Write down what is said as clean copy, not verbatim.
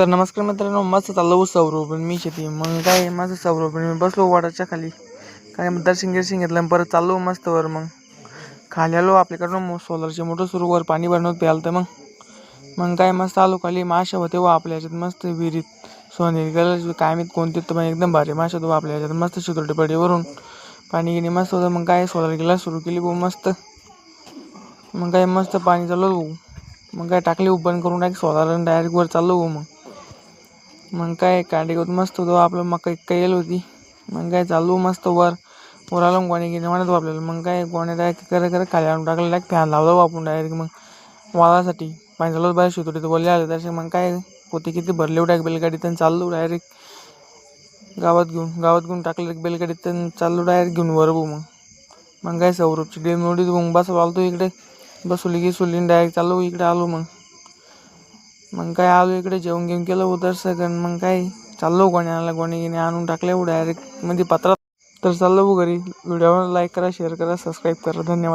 तर नमस्कार मित्रांनो, मस्त चाललो सौरभन मी शेती. मग काय माझं सौरभन मी बसलो वाडाच्या खाली, काय मग दर्शन घेतलं आणि परत चाललो मस्त वर. मग खाली आलो, आपल्याकडनं सोलरचे मोटर सुरू वर पाणी भरणं प्यालं. तर मग काय मस्त आलो खाली. माशा होते व आपल्या ह्याच्यात मस्त विहिरीत, सोनेरी कलर काय मी कोणते तर एकदम भारी माशा होतो आपल्या ह्याच्यात. मस्त शितोटे पडीवरून पाणी गेली मस्त होतं. मग काय सोलर गेला सुरू केली भाऊ मस्त. मग काय मस्त पाणी चालू. मग काय टाकली बंद करून टाकी सोलार डायरेक्ट वर चाललो भाऊ. मग काय कांडी गवत मस्त होतो आपलं, मका येईल होती. मग काय चालू मस्त वर आलो. गोणी घेणे म्हणत आपल्याला. मग काय गोण्या डायरेक्ट करे खाली आणून टाकलं. डायरेक्ट फॅन लावलं आपण डायरेक्ट. मग वाळासाठी पाणी चालू बाहेर शिवतो तिथं बोलले आले तसे. मग काय पोते किती भरले डायरेक्ट बेलगाडीत चाललो डायरेक्ट गावात घेऊन टाकलं बेलगाडीत चाललो डायरेक्ट घेऊन वर भाऊ. मग काय सौरभची डेम नोडीत मग बस आलतो इकडे, बसवली डायरेक्ट चाललो इकडे आलो. मग काय आलो इकडे, जेवण घेऊन केलं उदर सगळं. मग काय चाललो गोणी आणून टाकले डायरेक्ट मध्ये पत्रात. तर चाललो घरी. व्हिडिओवर लाईक करा, शेअर करा, सबस्क्राईब करा. धन्यवाद.